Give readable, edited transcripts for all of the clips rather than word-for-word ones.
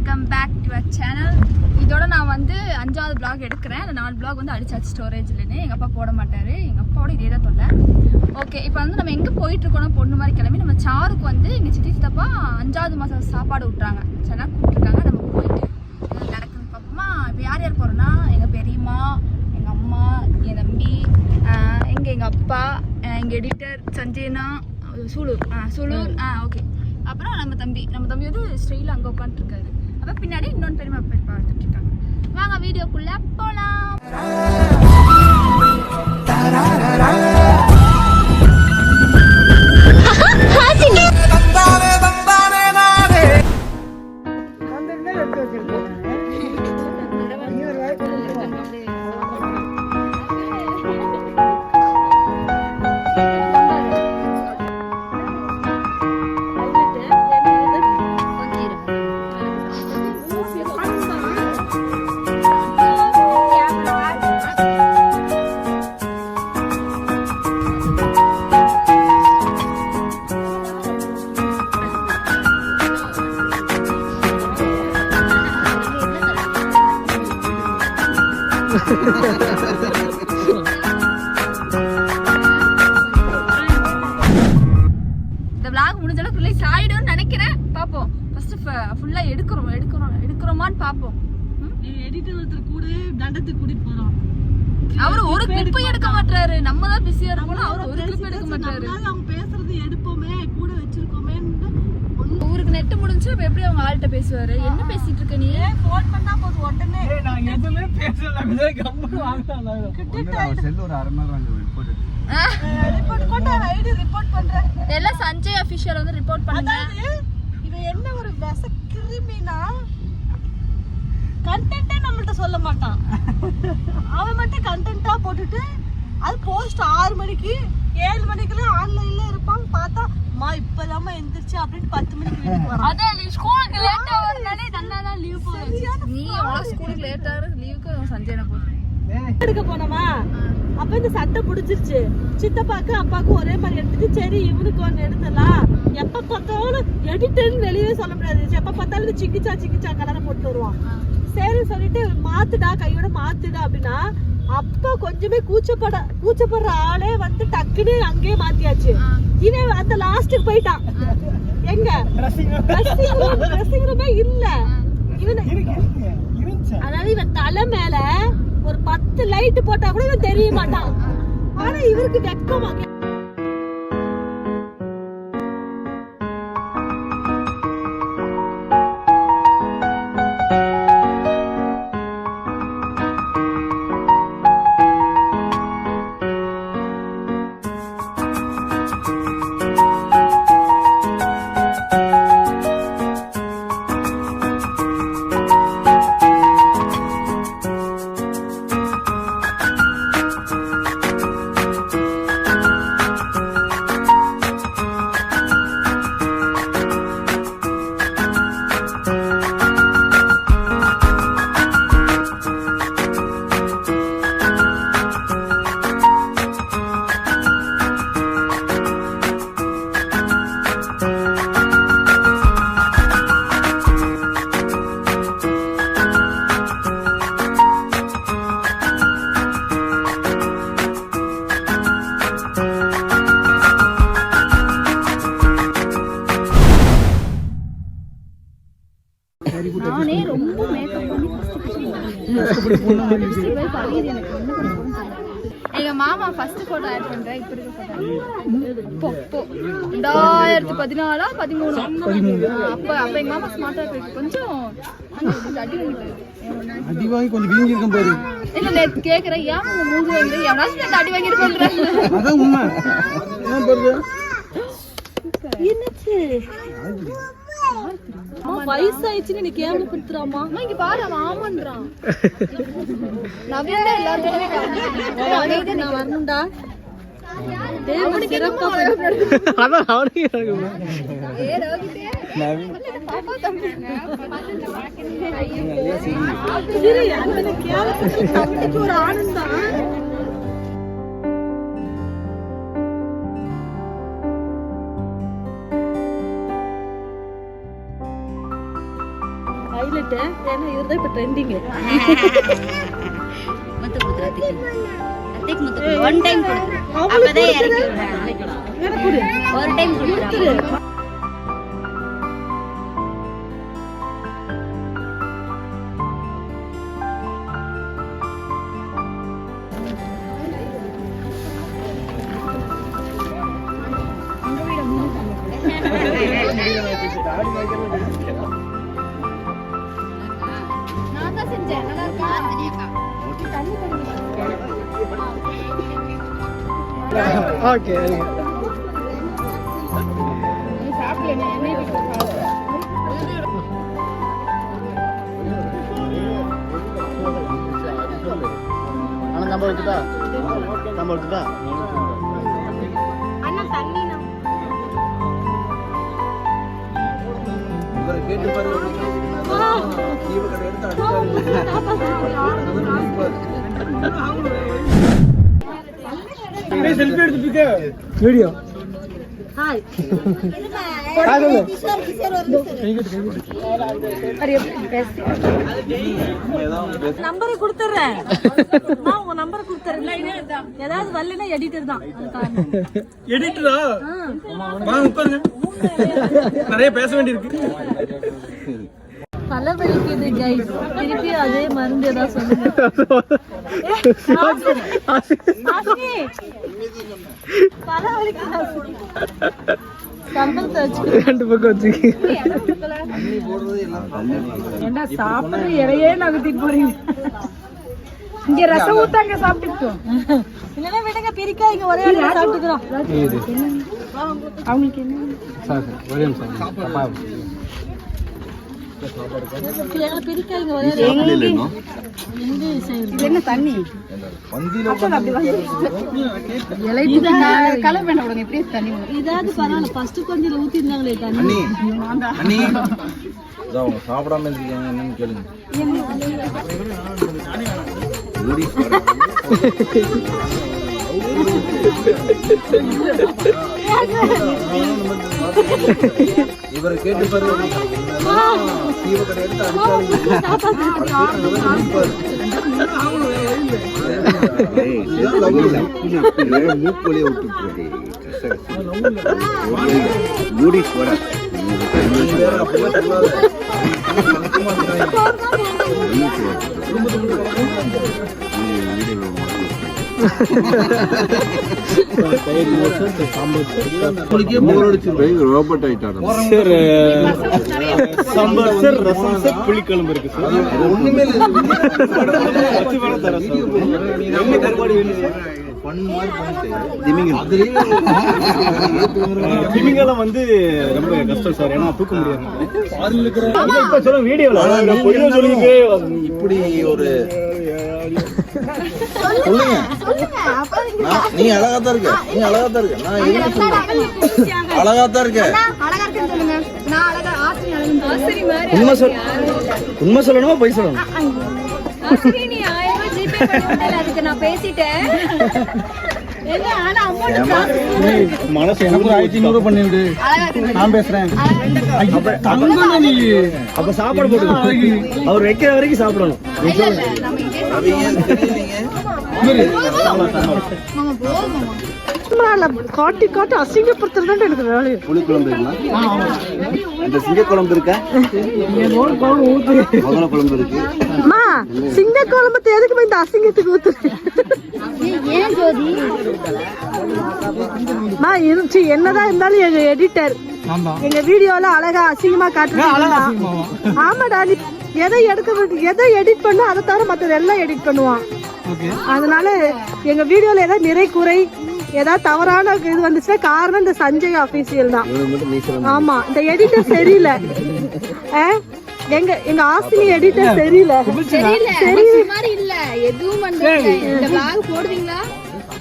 Welcome back to our channel. இதோட நான் வந்து 5வது vlog எடுக்கிறேன். அந்த 4 vlog வந்து அடிச்சாச்சு ஸ்டோரேஜ்லன்னு. எங்கள் அப்பா போட மாட்டார். எங்கள் அப்பாவோட இதே தான் தொல்லை. ஓகே, இப்போ வந்து நம்ம எங்கே போயிட்டுருக்கோம் பொண்ணு மாதிரி கிளம்பி நம்ம சாருக்கு வந்து எங்கள் சித்தி சித்தப்பா 5வது மாதம் சாப்பாடு விட்றாங்க. சரினா கூப்பிட்ருக்காங்க. நம்ம போயிட்டு நடக்குதுன்னு பார்ப்போமா. இப்போ யார் யார் போகிறோன்னா எங்கள் பெரியம்மா, எங்கள் அம்மா, என் தம்பி, எங்கள் அப்பா, எங்கள் எடிட்டர் சஞ்சய்னா, சூலூர் ஓகே. அப்புறம் நம்ம தம்பி வந்து ஸ்டைலில் அங்கே உட்காந்துருக்காரு. அப்போ பின்னாடி இன்னொன்று பெரியமா பேர் பார்த்துட்டு இருக்காங்க. வாங்க வீடியோக்குள்ளே போகலாம். இந்த vlog முடிஞ்ச அளவுக்கு ரிலீஸ் ஆயிடும்னு நினைக்கிறேன். பாப்போம். ஃபர்ஸ்ட் ஃபுல்லா எடுக்கிறோமான்னு பாப்போம். எடிட்டர் ஒருத்தர் கூட தண்டத்துக்கு கூட்டிட்டு போறோம். அவர் ஒரு கிளிப் எடுக்க மாட்டாரு. நம்ம தான் பிஸியா இருக்கோம். அவர் ஒரு கிளிப் எடுக்க மாட்டாரு. அவங்க பேசுறது எடுப்போமே, கூட வச்சிருக்கோமே. ஊருக்கு நெட் முடிஞ்சு இப்ப எப்படி அவங்க ஆள்கிட்ட பேசுவாரு? என்ன பேசிட்டு இருக்க நீ? போன் பண்ணா போது உடனே நான் எதுமே பேசல. கம்பு வாங்கலாம். செல் ஒரு அரை மணி நேரம் ரிப்போர்ட் கொண்டு ஐடி ரிப்போர்ட் பண்றேன். எல்லாம் சஞ்சய் ஆபீஷியல் வந்து ரிப்போர்ட் பண்ணுங்க. இவன் என்ன ஒரு வெச கிரிமினா, கண்டென்ட்டே நம்மள்ட்ட சொல்ல மாட்டான். அவன் மட்டும் கண்டென்ட்டா போட்டுட்டு அது போஸ்ட் 6 மணிக்கு 7 மணிக்குலாம் ஆன்லைன்ல இருப்பான். பார்த்தா அம்மா இப்பதாம்மா எந்திரிச்சு அப்படின்னு 10 மணிக்கு வீட்டுக்கு வரான். அதான் நீ ஸ்கூலுக்கு லேட்டா வரனாலே தன்னாதான் லீவ் போடுற. நீ எவ்வளவு ஸ்கூலுக்கு லேட்டா லீவுக்கு சஞ்சயனை போடு. எடுக்க போனோமா, அப்ப இந்த சட்டை பிடிச்சிருச்சு. சித்தப்பாக்கு அப்பாவுக்கு ஒரே மாதிரி எடுத்துட்டு சரி இவனுக்கு ஒன்று எடுத்துடலாம். எப்ப பார்த்தாலும் எடிட்டர்னு வெளியே சொல்ல முடியாது. எப்ப பார்த்தாலும் சிக்கிச்சா கலரை போட்டு வருவான். சரி சொல்லிட்டு மாத்துடா, கையோட மாத்துடா அப்படின்னா அப்ப கொஞ்சமே கூச்சப்படுற ஆளே வந்து டக்குன்னு அங்கேயே மாத்தியாச்சு. இவன் அந்த லாஸ்ட்டுக்கு போயிட்டான். எங்க ட்ரெஸ்ஸிங் ரூமே இல்ல. அதாவது இவன் தலை மேல ஒரு 10 லைட் போட்டா கூட இவன் தெரிய மாட்டான். ஆனா இவருக்கு வெக்கமா நானே ரொம்ப மேக்கப் பண்ணி எங்க மாமா ஃபர்ஸ்ட் போட்டோ ஆட் பண்றேன். இப்ப இருக்க போட்டோ 2014 13 அப்ப எங்க மாமா ஸ்மார்ட்டா இருக்கு. கொஞ்சம் அடி வாங்கி கொஞ்சம் வீங்கி இருக்கும் பாரு. இல்ல நேத்து கேக்குறேன், ஏன் உங்க மூஞ்சி வாங்கி எவனாச்சும் அடி வாங்கி இருக்கோன்ற. அதான் உண்மை. ஏன் பாருங்க என்னச்சு வயசாயிடுச்சுன்னு நீ கேவலப்படுத்துறாமா. இங்க பாரு, அவன் ஆமன்றான். நவீன எல்லாரும் நான் வரணும்டா. அதான் அவனுக்கு ஒரு ஆனந்தம். ஹைலைட். ஏன்னா இவர்தான் இப்ப ட்ரெண்டிங். முத்து குடுத்துறதுக்கு அத்தைக்கு முத்து ஒன் டைம் குடுத்துரு. அப்பதான் இறக்கி விடுறேன். எனக்கு கொடு. ஒரு டைம் குடுத்துரு. நான் தான் செஞ்சேன். நல்லா இருக்கா? ஓகே ஆனா நம்ம வச்சுட்டா அண்ணா தண்ணி நான் கேட்டு பாரு செல்ஃபி எடுத்துட்டு வீடியோ ஹாய். நம்பரை கொடுத்துறேன். நான் உங்க நம்பரை கொடுத்துறேன். ஏதாவது வரலன்னா எடிட்டர் தான். எடிட்டரா வாங்க உட்காருங்க நிறைய பேச வேண்டியிருக்கு தலைவலிக்குது கைஸ். திருப்பி அதே மருந்து ஏதாவது சொல்லுங்க. ரெண்டு பக்கம் வச்சுக்க ஏண்டா சாப்பிடுற இறையே நகர்த்திட்டு போறீங்க. இங்க ரசம் ஊத்தாங்க சாப்பிட்டுட்டோம். இல்லைன்னா விடுங்க பிரிக்காய்ங்க ஒரே இடத்துல சாப்பிட்டுக்கிறோம். அவங்களுக்கு என்ன ஒரே நிமிஷம் பிரிக்காய்ங்க ஒரே என்ன தண்ணி இதாவது பரவாயில்ல. ஃபர்ஸ்ட் கொஞ்சம் ஊத்திருந்தாங்களே தண்ணி. சாப்பிடாம இருக்கீங்க என்னன்னு கேளுங்க இவரை கேட்டு பாரு மூக்கொலிய விட்டு மூடி போட ரோபோட் ஆயிட்டாரு. புளிக்குழம்பு இருக்கு ஒண்ணுமே திமிங்கலம் வந்து ரொம்ப கஷ்டம் சார். ஏன்னா தூக்க முடியாது. வீடியோல இப்படி ஒரு சொல்லுங்க. நீ அழகாத்தான் இருக்க. நீ அழகாத்தான் இருக்க. நான் அழகாத்தான் இருக்கேன். உண்மை சொல்லணுமா பொய் சொல்லணும்? அதுக்கு நான் பேசிட்டேன். மனசு எனக்கு 1500 பண்ணிட்டு நான் பேசுறேன். அப்ப சாப்பாடு போட்டு அவர் வைக்கிற வரைக்கும் சாப்பிடணும். காட்டி காட்டி அசிங்கப்படுத்துறது எனக்கு வேலையை. புளிக்குழம்பு இந்த சிங்கக்குழம்பு இருக்கா? முதல குழம்பு இருக்கு. சிங்க குழம்பு எதுக்கு இந்த அசிங்கத்துக்கு ஊத்துரு? என்னதான் இருந்தாலும் எங்க எடிட்டர் எங்க வீடியோல அழகா அசிங்கமா காட்டுறாங்க. ஆமாடா, நீ எதை எடிட் பண்ண அதை தவிர மற்றது எல்லாம் எடிட் பண்ணுவான். அதனால எங்க வீடியோல ஏதாவது நிறை குறை ஏதாவது தவறான இது வந்துச்சுன்னா காரணம் இந்த சஞ்சய் ஆபீசியல் தான். ஆமா, இந்த எடிட்டர் சரியில்லை. எங்க ஆஸ்தினி எடிட்டர் சரியில்லை. மாதிரி இல்ல எதுவும் வந்து இந்த vlog போடுவீங்களா?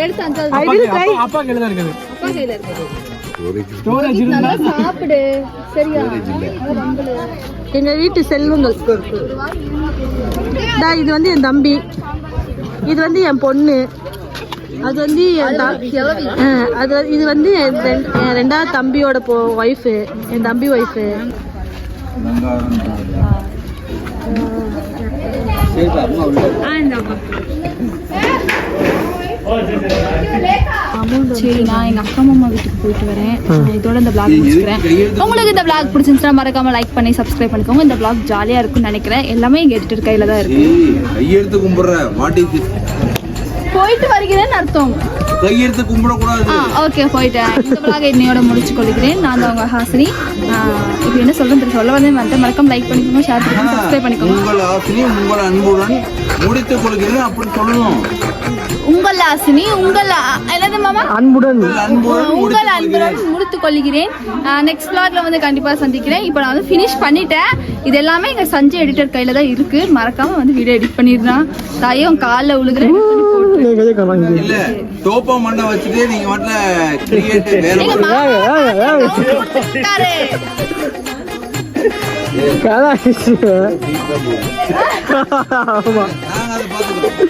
எடுத்து அந்த அப்பா கையில தான் இருக்குது. அப்பா கையில இருக்குது. ஸ்டோரேஜ் நல்லா சாப்பிடு சரியா? எங்க வீட்டு செல்வங்கள். இது வந்து என் தம்பி, இது வந்து என் பொண்ணு, அது வந்து இது வந்து என் ரெண்டாவது தம்பியோட ஒய்ஃபு, என் தம்பி ஒய்ஃபு. சரி, நான் எங்க அக்கா மாமா வீட்டுக்கு போயிட்டு வரேன். இதோட இந்த vlog முடிச்சுக்கிறேன். உங்களுக்கு இந்த vlog பிடிச்சிருந்துச்சுன்னா மறக்காம லைக் பண்ணி சப்ஸ்கிரைப் பண்ணிக்கோங்க. இந்த vlog ஜாலியா இருக்கும்னு நினைக்கிறேன். எல்லாமே எங்க எடிட்டர் கையில தான் இருக்கு. கையெடுத்து கும்பிடுற மாட்டி போயிட்டு வருகிறேன்னு அர்த்தம். கையெடுத்து கும்பிடக்கூடாது. ஓகே, போயிட்டேன். இந்த vlog என்னையோட முடிச்சு கொள்கிறேன். நான் தான் உங்க ஹாசினி. இப்போ என்ன சொல்றேன் சொல்ல வந்தே வந்து மறக்காம லைக் பண்ணிக்கோங்க, ஷேர் பண்ணிக்கோங்க, சப்ஸ்கிரைப் பண்ணிக்கோங்க. உங்கள் ஹாசினி உங்கள் அன்புடன் முடித்துக் கொள்கிறேன் அப்படி சொல்லணும். உங்கள் ஹாசினி உங்கள் என்னது மாமா அன்புடன் உங்கள் அன்புடன் முடித்துக் கொள்கிறேன். நெக்ஸ்ட் vlogல வந்து கண்டிப்பா சந்திக்கிறேன். இப்போ நான் வந்து ஃபினிஷ் பண்ணிட்டேன். இது எல்லாமே எங்க சஞ்சய் எடிட்டர் கையில தான் இருக்கு. மறக்காம வந்து வீடியோ எடிட் பண்ணிடுறான். தாயும் காலில் உழுகுறேன். இல்ல டோப்பா மண்ணை வச்சுட்டு நீங்க மட்டும் கிரியேட் வேற எங்க மாமா கொடுத்துட்டாரு. நாங்க அதை பாத்துக்கிறோம்.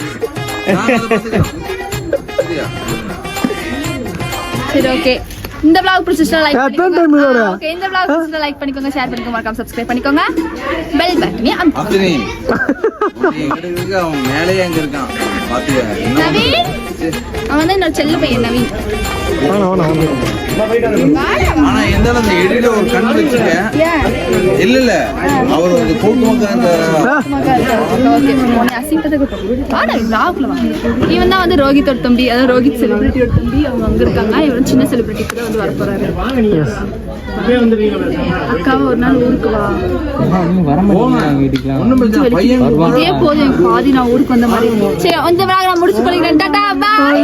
சரி, ஓகே. இந்த vlog பிடிச்சிருந்தா லைக் பண்ணிக்கோங்க. ஓகே, இந்த vlog பிடிச்சிருந்தா லைக் பண்ணிக்கோங்க, ஷேர் பண்ணிக்கோங்க, மறக்காம சப்ஸ்கிரைப் பண்ணிக்கோங்க. பெல் பட்டனை அமுக்குங்க. ஹாசினி எங்க இருக்க அவன் மேலேயே அங்க இருக்கான் பாத்தியா? நவீன், அவன் வந்து என்னோட செல்ல பையன் நவீன். ஆனா எந்த அந்த எடியில ஒரு கண் வச்சுக்க இல்ல அவர் ஒரு போக்குவரத்து இவன் தான் வந்து ரோஹித்தோட தம்பி, அதாவது ரோஹித் செலிபிரிட்டியோட தம்பி. அவங்க அங்க இருக்காங்க. இவன் சின்ன செலிபிரிட்டி கூட வந்து வர போறாரு. அக்காவை ஒரு நாள் ஊருக்கு வா. இதே போதும், பாதி நான் ஊருக்கு வந்த மாதிரி. சரி, இந்த vlog நான் முடிச்சு கொள்கிறேன். டாடா, பாய்.